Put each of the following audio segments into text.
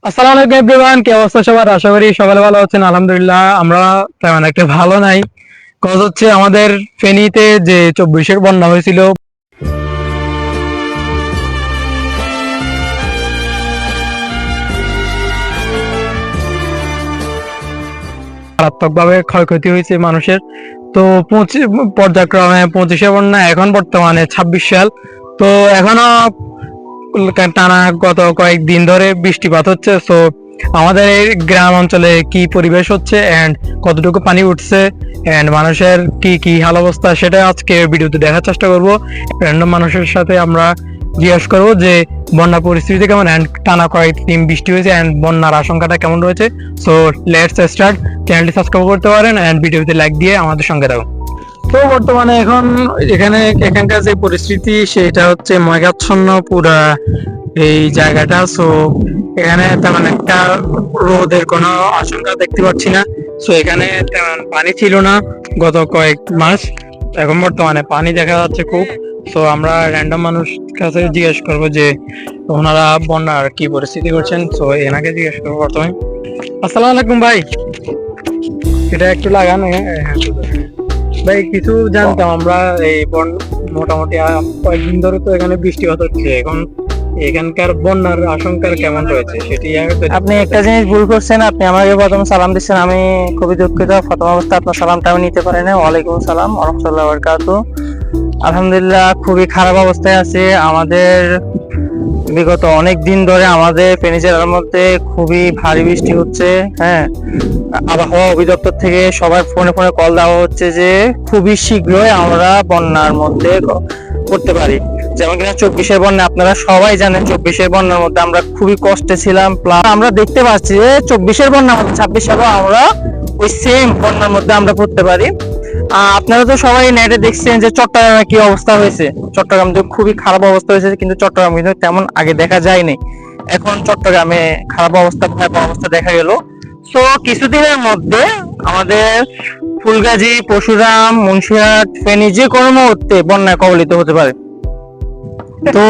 আসসালামু আলাইকুম এভরিওয়ান, কি অবস্থা সবার? আশা করি সকালে ভালো আছেন। আলহামদুলিল্লাহ আমরা তেমন একটা ভালো নাই। কজ হচ্ছে আমাদের ফেনীতে যে 24-এর বন্যা হয়েছিল, মারাত্মক ভাবে ক্ষয়ক্ষতি হয়েছে মানুষের। তো পর্যায়ক্রমে 25-এ বন্যা, এখন বর্তমানে 26 সাল। তো এখনো টানা গত কয়েকদিন ধরে বৃষ্টিপাত হচ্ছে। সো আমাদের এই গ্রাম অঞ্চলে কি পরিবেশ হচ্ছে এন্ড কতটুকু পানি উঠছে এন্ড মানুষের কি কি হাল অবস্থা, সেটা আজকে ভিডিওতে দেখার চেষ্টা করব। র্যান্ডম মানুষের সাথে আমরা জিজ্ঞেস করবো যে বন্যা পরিস্থিতি কেমন এন্ড টানা কয়েকদিন বৃষ্টি হয়েছে এন্ড বন্যার আশঙ্কাটা কেমন রয়েছে। So let's start. চ্যানেলটি সাবস্ক্রাইব করতে পারেন এন্ড ভিডিওতে লাইক দিয়ে আমাদের সঙ্গে থাকুন। তো বর্তমানে এখন এখানকার যে পরিস্থিতি সেটা হচ্ছে ময়গাচ্ছন্ন পুরা এই জায়গাটা। সো এখানে তেমন একটা রোদের কোনো আশঙ্কা দেখতে পাচ্ছি না। সো এখানে তেমন পানি ছিল না গত কয়েক মাস, এখন বর্তমানে পানি দেখা যাচ্ছে খুব। সো আমরা র্যান্ডম মানুষ কাছে জিজ্ঞেস করবো যে ওনারা বন্যার কি পরিস্থিতি করছেন। সো এনাকে জিজ্ঞেস করবো প্রথমে। আসসালামু আলাইকুম ভাই, এটা একটু লাগানো। ভাই কিছু জানতাম আমরা এই মোটামুটি কয়েকদিন ধরে তো এখানে বৃষ্টিপাত হচ্ছে, এখন এখানকার বন্যার আশঙ্কার কেমন রয়েছে সেটি আপনি একটা জিনিস ভুল করছেন। আপনি আমাকে প্রথমে সালাম দিচ্ছেন, আমি খুবই দুঃখিত। প্রথম অবস্থা আপনার সালামটা আমি নিতে পারি না। ওয়ালাইকুম সালাম ওয়া রাহমাতুল্লাহি ওয়া বারাকাতুহু। আলহামদুলিল্লাহ খুবই খারাপ অবস্থায় আছে আমাদের। বিগত অনেক দিন ধরে আমাদের ফেনী জেলার মধ্যে খুবই ভারী বৃষ্টি হচ্ছে। হ্যাঁ, আবহাওয়া অধিদপ্তর থেকে সবার ফোনে ফোনে কল দেওয়া হচ্ছে যে খুবই শীঘ্রই আমরা বন্যার মধ্যে করতে পারি। যেমন কিনা 24-এর বন্যা, আপনারা সবাই জানেন 24-এর বন্যার মধ্যে আমরা খুবই কষ্টে ছিলাম। প্লাস আমরা দেখতে পাচ্ছি যে 24-এর বন্যার মধ্যে 26 সালেও আমরা ওই সেম বন্যার মধ্যে আমরা পড়তে পারি। আপনারা তো সবাই নেটে দেখছেন যে চট্টগ্রামে কি অবস্থা হয়েছে। চট্টগ্রাম তো খুবই খারাপ অবস্থা হয়েছে, কিন্তু চট্টগ্রাম কিন্তু তেমন আগে দেখা যায়নি। এখন চট্টগ্রামে খারাপ অবস্থা, ভয়াবহ অবস্থা দেখা গেল। তো কিছুদিনের মধ্যে আমাদের ফুলগাজী, পরশুরাম, মুন্সিরহাট, ফেনী যে কোনো মুহূর্তে বন্যায় কবলিত হতে পারে। তো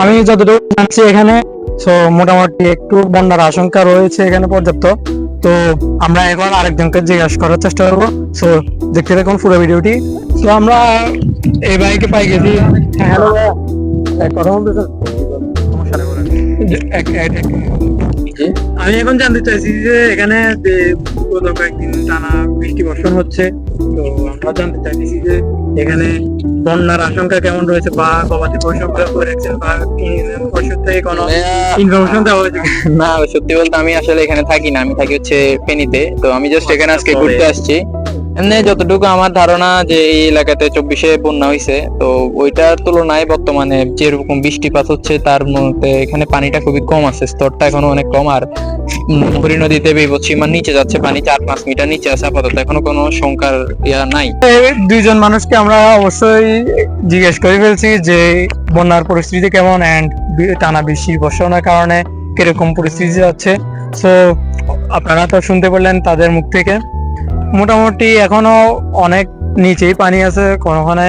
আমি যতটুকু জানছি এখানে সো মোটামুটি একটু বন্যার আশঙ্কা রয়েছে এখানে পর্যাপ্ত। তো আমরা এখন আরেকজনকে জিজ্ঞাসা করার চেষ্টা করবো। সো দেখতে দেখুন পুরো ভিডিওটি। তো আমরা এই বাইকে পাই গেছি। হ্যালো ভাইয়া, কথা বলতেছেন? আমি এখন জানতে চাইছি যে এখানে যে গত কয়েকদিন টানা বৃষ্টি বর্ষণ হচ্ছে, তো আমরা জানতে চাইছি যে এখানে বন্যার আশঙ্কা কেমন রয়েছে, বা গবাদি পশু করেছেন বা পশুর থেকে কোনো ইনফরমেশন দেওয়া হয়েছে? না, সত্যি বলতে আমি আসলে এখানে থাকি না, আমি থাকি হচ্ছে ফেনীতে। তো আমি জাস্ট এখানে আজকে ঘুরতে আসছি। এমনি যতটুকু আমার ধারণা যে এই এলাকাতে 24-এ বন্যা হয়েছে, তো ওইটার তুলনায় বর্তমানে যেরকম বৃষ্টিপাত হচ্ছে তার মধ্যে এখানে পানিটা খুবই কম আছে, স্তরটা এখনো অনেক কম। আর মুহুরী নদীতে বিপদসীমার নিচে যাচ্ছে পানি, 4-5 মিটার নিচে আছে আপাতত, এখনো কোনো শঙ্কার নাই। দুইজন মানুষকে আমরা অবশ্যই জিজ্ঞেস করে ফেলছি যে বন্যার পরিস্থিতি কেমন এন্ড টানা বৃষ্টি বর্ষণের কারণে কিরকম পরিস্থিতি যাচ্ছে। সো আপনারা তো শুনতে পারলেন তাদের মুখ থেকে। মোটামুটি এখনো অনেক নিচেই পানি আছে, কোনোখানে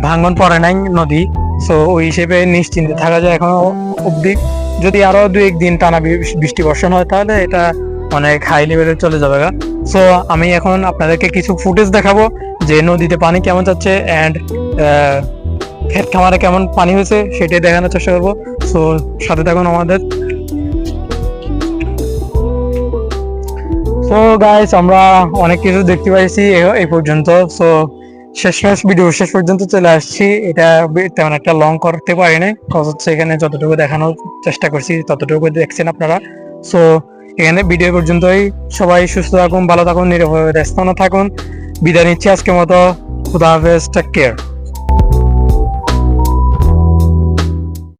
ভাঙন পড়ে নাই নদী। সো ওই হিসেবে নিশ্চিন্তে থাকা যায় এখনো অব্দি। যদি আরো 2-1 দিন টানা বৃষ্টি বর্ষণ হয় তাহলে এটা অনেক হাই লেভেলে চলে যাবে। সো আমি এখন আপনাদেরকে কিছু ফুটেজ দেখাবো যে নদীতে পানি কেমন যাচ্ছে এন্ড ক্ষেত খামারে কেমন পানি হয়েছে সেটাই দেখানোর চেষ্টা করবো। সো সাথে থাকুন আমাদের। সো গাইস, আমরা অনেক কিছু দেখতে পাইছি এই পর্যন্ত। সো ভিডিও শেষ পর্যন্ত চলে আসছি। এটা তেমন একটা লং করতে পারিনি, কজ হচ্ছে এখানে যতটুকু দেখানোর চেষ্টা করছি ততটুকু দেখছেন আপনারা। সো এখানে ভিডিও পর্যন্তই। সবাই সুস্থ থাকুন, ভালো থাকুন, নিরাপদে থাকুন। বিদায় নিচ্ছি আজকের মতো। খুদা হাফেজ, টেক কেয়ার।